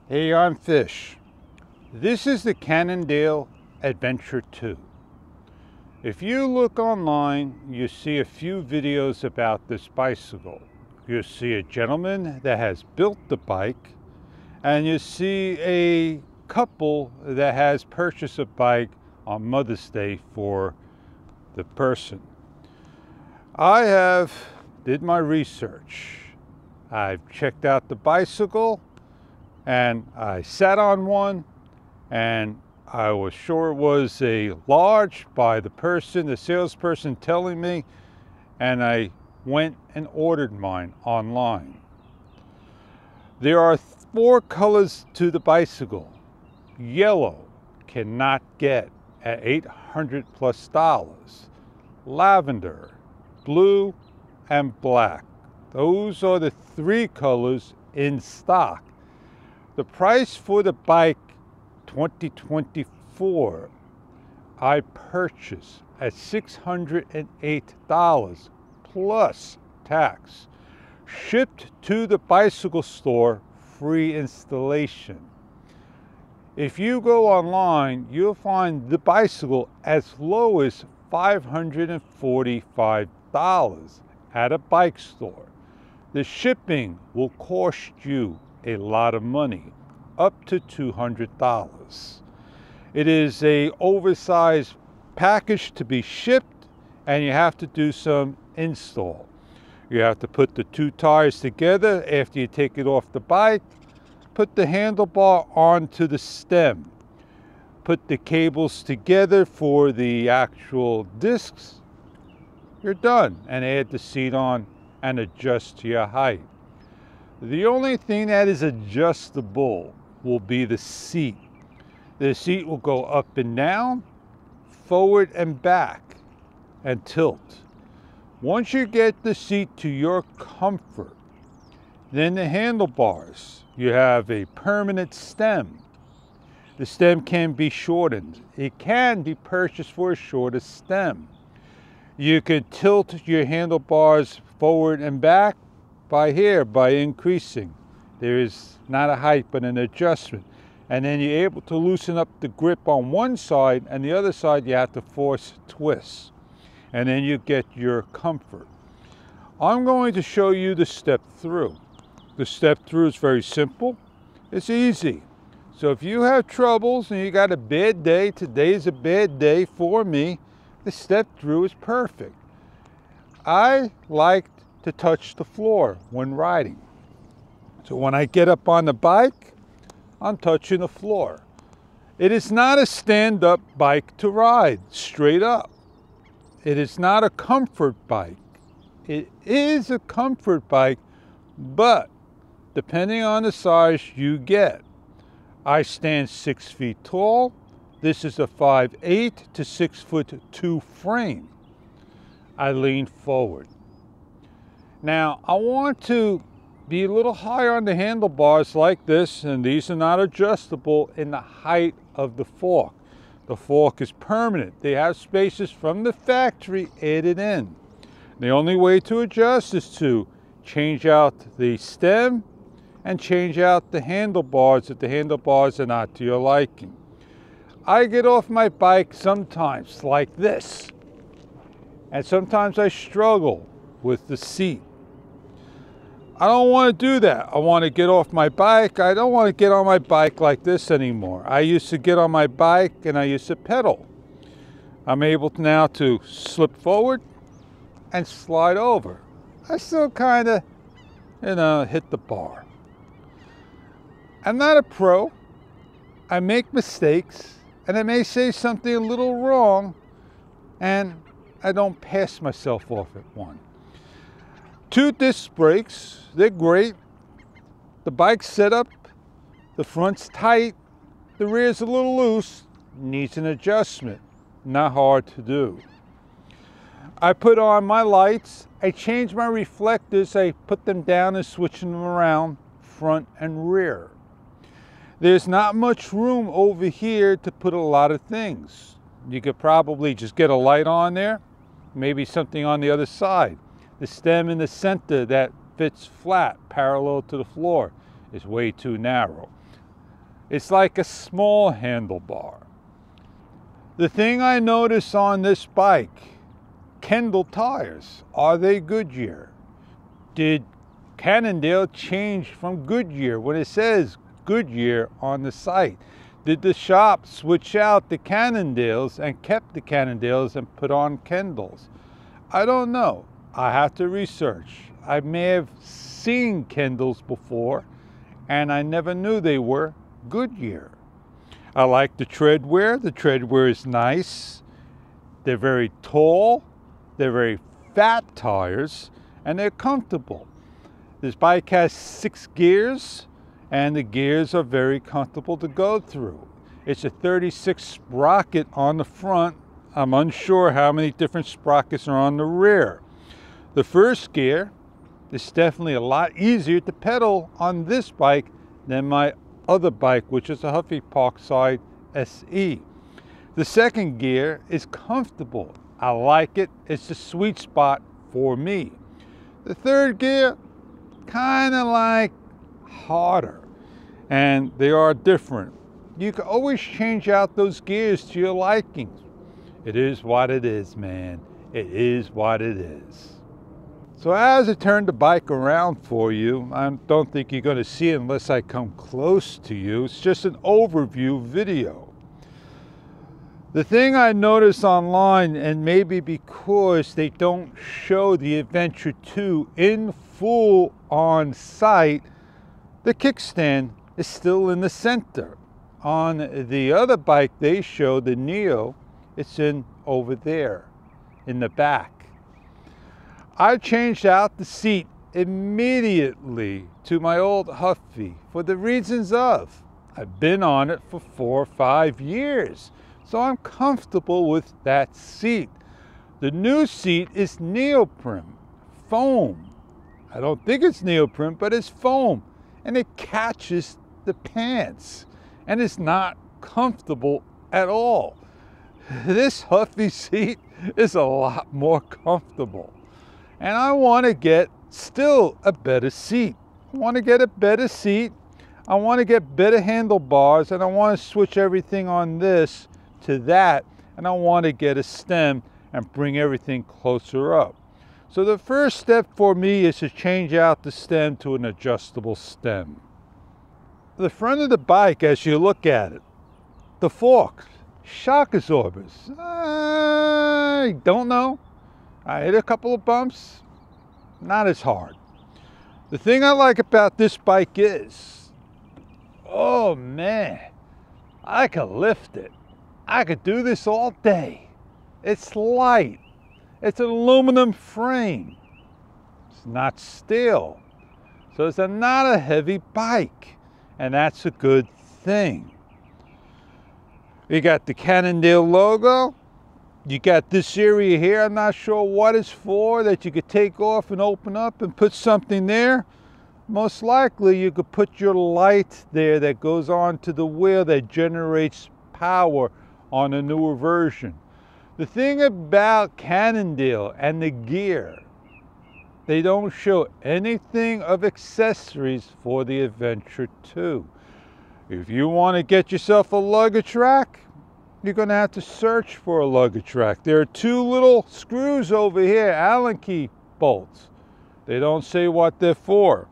Hey, I'm Fish. This is the Cannondale Adventure 2. If you look online, you see a few videos about this bicycle. You see a gentleman that has built the bike, and you see a couple that has purchased a bike on Mother's Day for the person. I did my research. I've checked out the bicycle, and I sat on one, and I was sure it was a large by the salesperson telling me, and I went and ordered mine online. There are 4 colors to the bicycle. Yellow cannot get at $800+. Lavender, blue, and black. Those are the 3 colors in stock. The price for the bike 2024 I purchased at $608 plus tax. Shipped to the bicycle store, free installation. If you go online, you'll find the bicycle as low as $545 at a bike store. The shipping will cost you a lot of money, up to $200. It is an oversized package to be shipped, and you have to do some install. You have to put the 2 tires together after you take it off the bike, put the handlebar onto the stem, put the cables together for the actual discs. You're done, and add the seat on and adjust to your height. The only thing that is adjustable will be the seat. The seat will go up and down, forward and back, and tilt. Once you get the seat to your comfort, then the handlebars. You have a permanent stem. The stem can be shortened. It can be purchased for a shorter stem. You can tilt your handlebars forward and back by increasing. There is not a height but an adjustment, and then you're able to loosen up the grip on one side, and the other side you have to force twist, and then you get your comfort. I'm going to show you the step through. The step through is very simple. It's easy. So if you have troubles and you got a bad day, today's a bad day for me, the step through is perfect. I like to touch the floor when riding. So when I get up on the bike, I'm touching the floor. It is not a stand-up bike to ride straight up. It is not a comfort bike. It is a comfort bike, but depending on the size you get. I stand 6 feet tall. This is a 5'8" to 6'2" frame. I lean forward. Now, I want to be a little higher on the handlebars like this, and these are not adjustable in the height of the fork. The fork is permanent. They have spaces from the factory added in. The only way to adjust is to change out the stem and change out the handlebars if the handlebars are not to your liking. I get off my bike sometimes like this, and sometimes I struggle with the seat. I don't want to do that. I want to get off my bike. I don't want to get on my bike like this anymore. I used to get on my bike and I used to pedal. I'm able now to slip forward and slide over. I still kind of, hit the bar. I'm not a pro. I make mistakes, and I may say something a little wrong, and I don't pass myself off at one. 2 disc brakes, they're great. The bike's set up, the front's tight, the rear's a little loose, needs an adjustment, not hard to do. I put on my lights, I change my reflectors, I put them down and switch them around, front and rear. There's not much room over here to put a lot of things. You could probably just get a light on there, maybe something on the other side. The stem in the center that fits flat, parallel to the floor, is way too narrow. It's like a small handlebar. The thing I notice on this bike, Cannondale tires, are they Goodyear? Did Cannondale change from Goodyear when it says Goodyear on the site? Did the shop switch out the Cannondales and kept the Cannondales and put on Cannondales? I don't know. I have to research. I may have seen Cannondales before and I never knew they were Goodyear. I like the treadwear. The treadwear is nice. They're very tall. They're very fat tires and they're comfortable. This bike has 6 gears and the gears are very comfortable to go through. It's a 36 sprocket on the front. I'm unsure how many different sprockets are on the rear. The first gear is definitely a lot easier to pedal on this bike than my other bike, which is a Huffy Parkside SE. The second gear is comfortable. I like it. It's the sweet spot for me. The third gear, kind of like harder, and they are different. You can always change out those gears to your liking. It is what it is, man. It is what it is. So as I turn the bike around for you, I don't think you're going to see it unless I come close to you. It's just an overview video. The thing I noticed online, and maybe because they don't show the Adventure 2 in full on site, the kickstand is still in the center. On the other bike they show, the Neo, it's in over there in the back. I changed out the seat immediately to my old Huffy for the reasons of I've been on it for 4 or 5 years, so I'm comfortable with that seat. The new seat is neoprene, foam. I don't think it's neoprene, but it's foam, and it catches the pants, and it's not comfortable at all. This Huffy seat is a lot more comfortable. And I want to get still a better seat. I want to get a better seat. I want to get better handlebars, and I want to switch everything on this to that, and I want to get a stem and bring everything closer up. So the first step for me is to change out the stem to an adjustable stem. The front of the bike, as you look at it, the forks, shock absorbers, I don't know. I hit a couple of bumps, not as hard. The thing I like about this bike is, oh man, I could lift it. I could do this all day. It's light. It's an aluminum frame. It's not steel. So it's not a heavy bike, and that's a good thing. You got the Cannondale logo. You got this area here, I'm not sure what it's for, that you could take off and open up and put something there. Most likely you could put your light there that goes on to the wheel that generates power on a newer version. The thing about Cannondale and the gear, they don't show anything of accessories for the Adventure 2. If you want to get yourself a luggage rack, you're going to have to search for a luggage rack. There are 2 little screws over here, Allen key bolts. They don't say what they're for.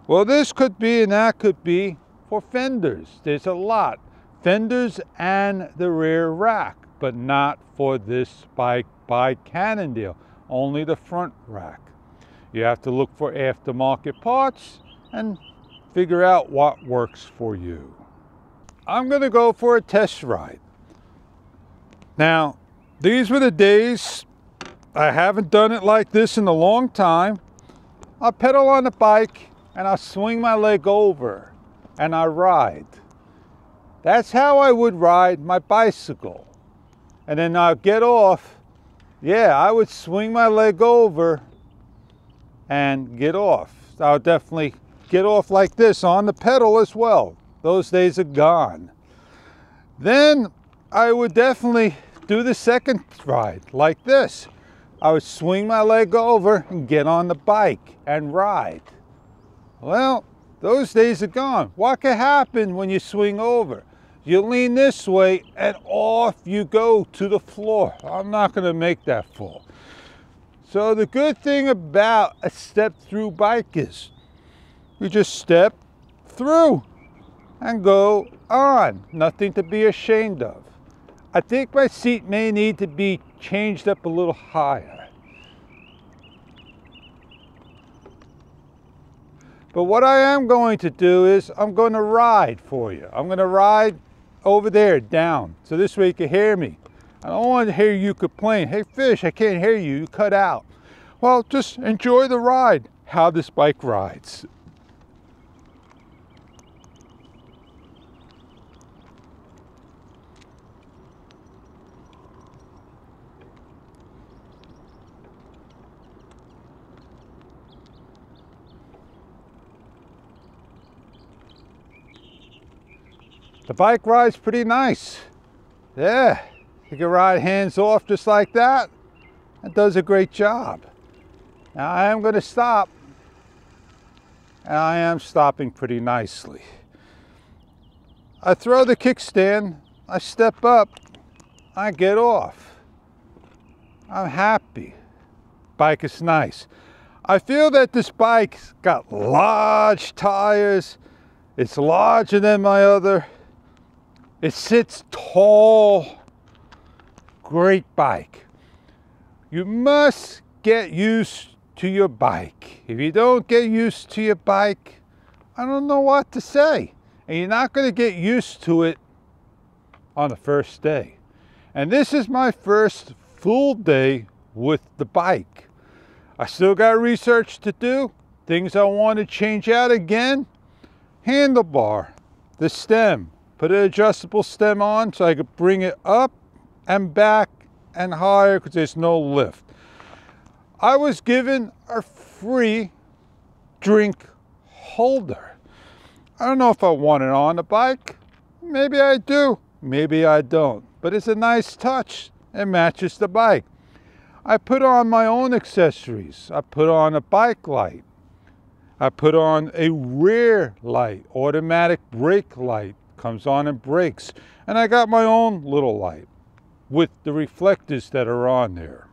Well, this could be and that could be for fenders. There's a lot. Fenders and the rear rack, but not for this bike by Cannondale. Only the front rack. You have to look for aftermarket parts and figure out what works for you. I'm going to go for a test ride. Now, these were the days, I haven't done it like this in a long time. I'll pedal on the bike and I'll swing my leg over and I ride. That's how I would ride my bicycle. And then I'll get off. Yeah, I would swing my leg over and get off. I'll definitely get off like this on the pedal as well. Those days are gone. Then I would definitely do the second ride like this. I would swing my leg over and get on the bike and ride. Well, Those days are gone. What could happen when you swing over? You lean this way and off you go to the floor. I'm not going to make that fall. So the good thing about a step-through bike is you just step through and go on. Nothing to be ashamed of. I think my seat may need to be changed up a little higher. But what I am going to do is I'm going to ride for you. I'm going to ride over there down so this way you can hear me. I don't want to hear you complain. Hey Fish, I can't hear you. You cut out. Well, just enjoy the ride, how this bike rides. The bike rides pretty nice. Yeah, you can ride hands off just like that. It does a great job. Now I am going to stop. And I am stopping pretty nicely. I throw the kickstand, I step up, I get off. I'm happy. Bike is nice. I feel that this bike's got large tires. It's larger than my other. It sits tall. Great bike. You must get used to your bike. If you don't get used to your bike, I don't know what to say. And you're not going to get used to it on the first day. And this is my first full day with the bike. I still got research to do. Things I want to change out again. Handlebar, the stem. Put an adjustable stem on so I could bring it up and back and higher because there's no lift. I was given a free drink holder. I don't know if I want it on the bike. Maybe I do, maybe I don't. But it's a nice touch. It matches the bike. I put on my own accessories. I put on a bike light. I put on a rear light, automatic brake light. Comes on and brakes. And I got my own little light with the reflectors that are on there.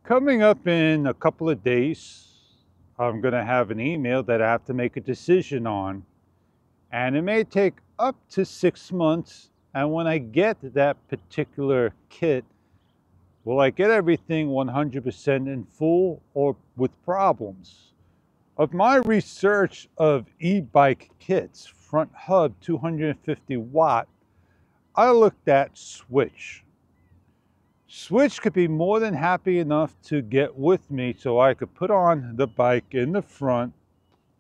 Coming up in a couple of days, I'm going to have an email that I have to make a decision on. And it may take up to 6 months. And when I get that particular kit, will I get everything 100% in full or with problems? Of my research of e-bike kits, front hub 250 watt, I looked at Switch. Switch could be more than happy enough to get with me so I could put on the bike in the front.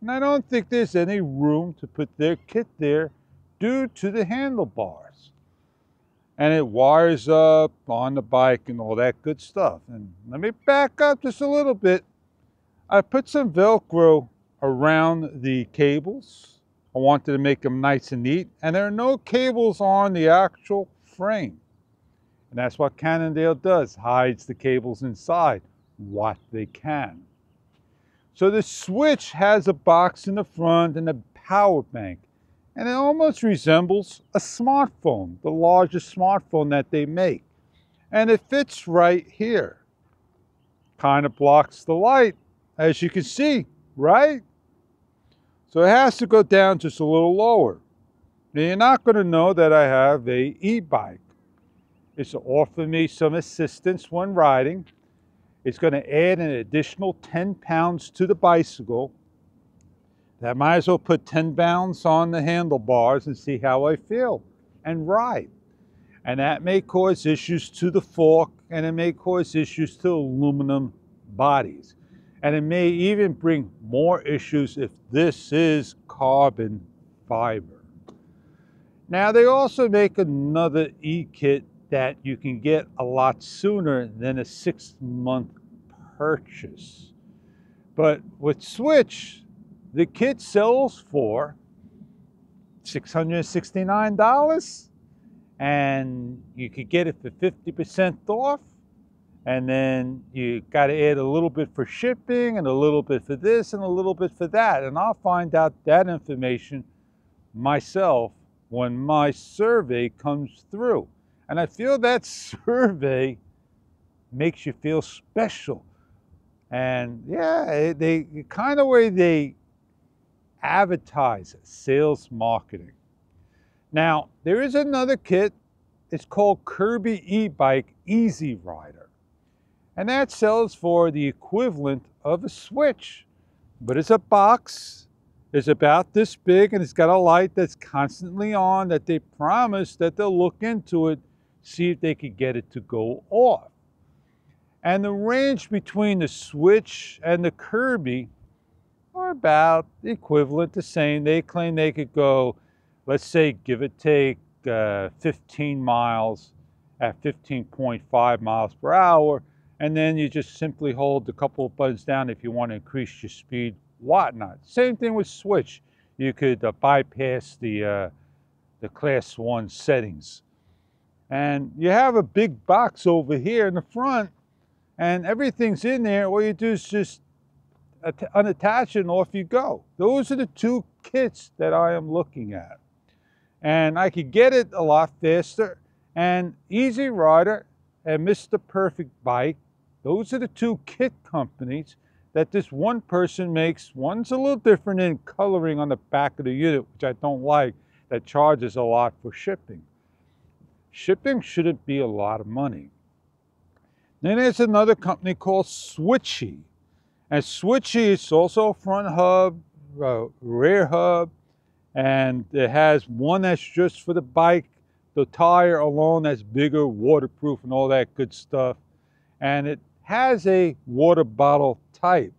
And I don't think there's any room to put their kit there due to the handlebars. And it wires up on the bike and all that good stuff. And let me back up just a little bit. I put some Velcro around the cables. I wanted to make them nice and neat. And there are no cables on the actual frame. And that's what Cannondale does, hides the cables inside, what they can. So the Switch has a box in the front and a power bank. And it almost resembles a smartphone, the largest smartphone that they make. And it fits right here. Kind of blocks the light, as you can see, right? So it has to go down just a little lower. Now you're not going to know that I have a e-bike. It's to offer me some assistance when riding. It's going to add an additional 10 pounds to the bicycle. That might as well put 10 pounds on the handlebars and see how I feel and ride. And that may cause issues to the fork, and it may cause issues to aluminum bodies. And it may even bring more issues if this is carbon fiber. Now they also make another e-kit that you can get a lot sooner than a 6-month purchase. But with Switch, the kit sells for $669, and you could get it for 50% off, and then you got to add a little bit for shipping and a little bit for this and a little bit for that. And I'll find out that information myself when my survey comes through. And I feel that survey makes you feel special. And yeah, they kind of way they advertise sales marketing. Now, there is another kit. It's called Kirby e-bike Easy Rider. And that sells for the equivalent of a Switch. But it's a box. It's about this big, and it's got a light that's constantly on that they promise that they'll look into it, see if they could get it to go off. And the range between the Switch and the Kirby are about the equivalent, the same. They claim they could go, let's say, give or take 15 miles at 15.5 miles per hour. And then you just simply hold a couple of buttons down if you want to increase your speed, whatnot. Same thing with Switch. You could bypass the Class 1 settings. And you have a big box over here in the front, and everything's in there. All you do is just unattach it and off you go. Those are the two kits that I am looking at. And I could get it a lot faster. And Easy Rider and Mr. Perfect Bike, those are the two kit companies that this one person makes. One's a little different in coloring on the back of the unit, which I don't like, that charges a lot for shipping. Shipping shouldn't be a lot of money. Then there's another company called Switchy. And Switchy is also a front hub, rear hub, and it has one that's just for the bike, the tire alone that's bigger, waterproof, and all that good stuff. And it has a water bottle type.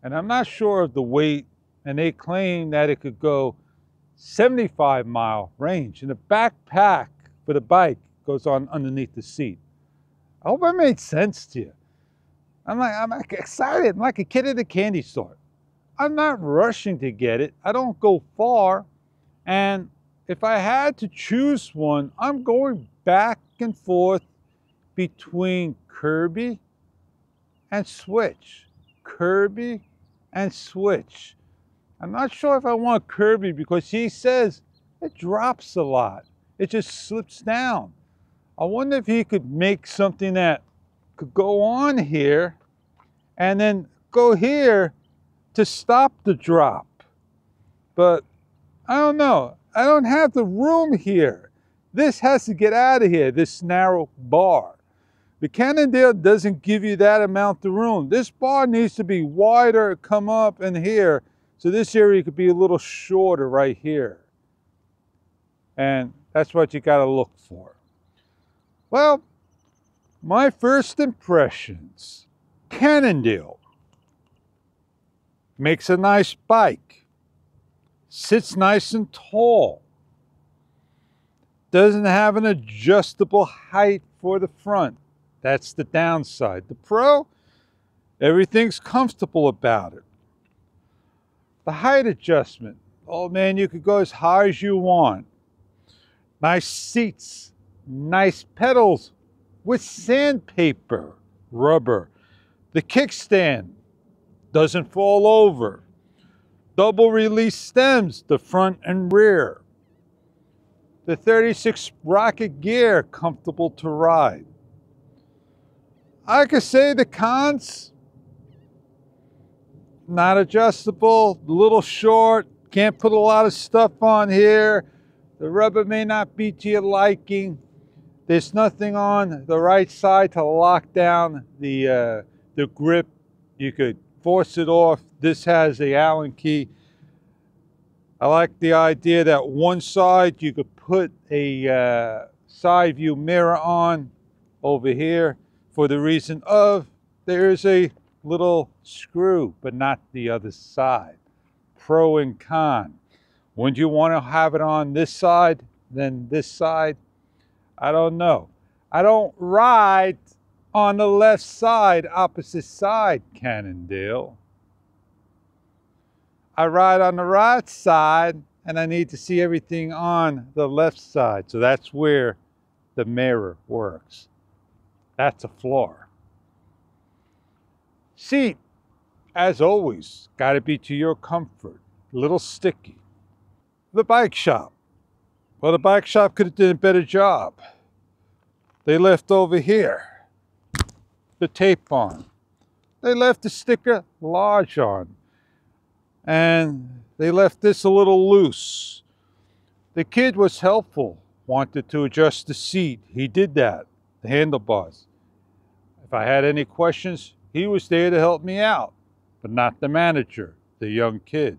And I'm not sure of the weight, and they claim that it could go 75-mile range. And the backpack for the bike goes on underneath the seat. I hope I made sense to you. I'm like excited. I'm like a kid at a candy store. I'm not rushing to get it. I don't go far. And if I had to choose one, I'm going back and forth between Kirby and Switch. Kirby and Switch. I'm not sure if I want Kirby because he says it drops a lot. It just slips down. I wonder if he could make something that could go on here and then go here to stop the drop. But I don't know. I don't have the room here. This has to get out of here, this narrow bar. The Cannondale doesn't give you that amount of room. This bar needs to be wider, come up and here. So this area could be a little shorter right here. And that's what you got to look for. Well, my first impressions. Cannondale makes a nice bike. Sits nice and tall. Doesn't have an adjustable height for the front. That's the downside. The pro, everything's comfortable about it. The height adjustment. Oh man, you could go as high as you want. Nice seats. Nice pedals with sandpaper, rubber. The kickstand doesn't fall over. Double release stems, the front and rear. The 36 sprocket gear, comfortable to ride. I could say the cons, not adjustable, a little short, can't put a lot of stuff on here. The rubber may not be to your liking. There's nothing on the right side to lock down the grip. You could force it off. This has the Allen key. I like the idea that one side you could put a side view mirror on over here for the reason of there's a little screw, but not the other side. Pro and con. Wouldn't you want to have it on this side than this side? I don't know. I don't ride on the left side, opposite side, Cannondale. I ride on the right side, and I need to see everything on the left side. So that's where the mirror works. That's a flaw. Seat, as always, gotta be to your comfort. A little sticky. The bike shop. Well, the bike shop could have done a better job. They left over here the tape on. They left the sticker large on. And they left this a little loose. The kid was helpful, wanted to adjust the seat. He did that, the handlebars. If I had any questions, he was there to help me out, but not the manager, the young kid.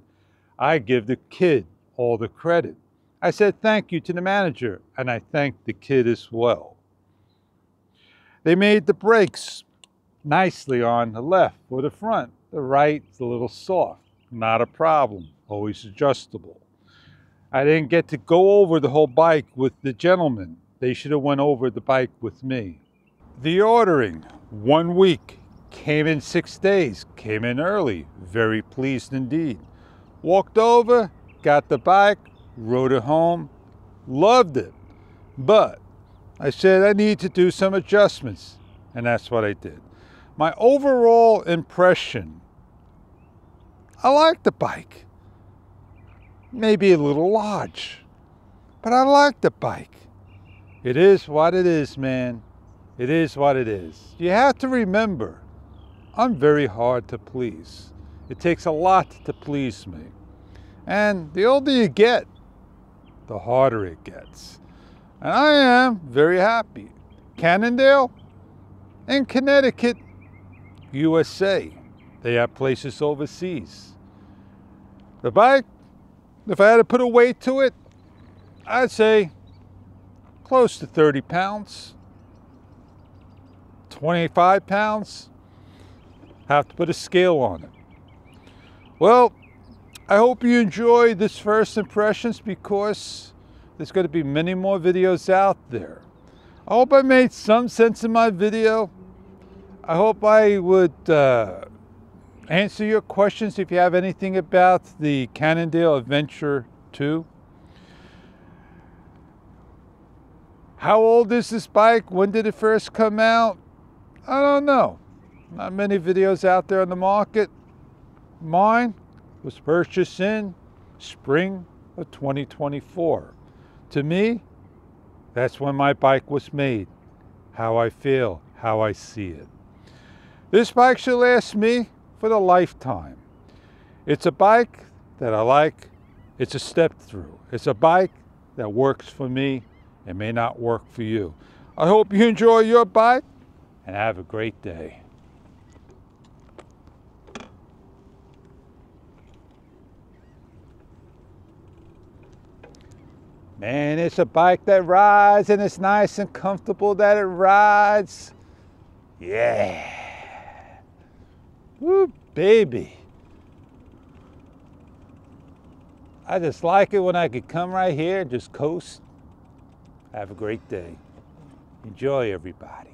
I give the kid all the credit. I said thank you to the manager, and I thanked the kid as well. They made the brakes nicely on the left or the front. The right's a little soft, not a problem, always adjustable. I didn't get to go over the whole bike with the gentleman. They should have went over the bike with me. The ordering, 1 week, came in 6 days, came in early, very pleased indeed. Walked over, got the bike, rode it home, loved it. But I said I need to do some adjustments, and that's what I did. My overall impression, I like the bike. Maybe a little large, but I like the bike. It is what it is, man. It is what it is. You have to remember, I'm very hard to please. It takes a lot to please me. And the older you get, the harder it gets. And I am very happy. Cannondale and Connecticut, USA. They have places overseas. The bike, if I had to put a weight to it, I'd say close to 30 pounds. 25 pounds. Have to put a scale on it. Well, I hope you enjoyed this first impressions, because there's going to be many more videos out there. I hope I made some sense in my video. I hope I would answer your questions if you have anything about the Cannondale Adventure 2. How old is this bike? When did it first come out? I don't know. Not many videos out there on the market. Mine was purchased in spring of 2024. To me, that's when my bike was made. How I feel, how I see it. This bike should last me for the lifetime. It's a bike that I like. It's a step through. It's a bike that works for me. It may not work for you. I hope you enjoy your bike and have a great day. Man, it's a bike that rides, and it's nice and comfortable that it rides. Yeah. Woo, baby. I just like it when I could come right here and just coast. Have a great day. Enjoy, everybody.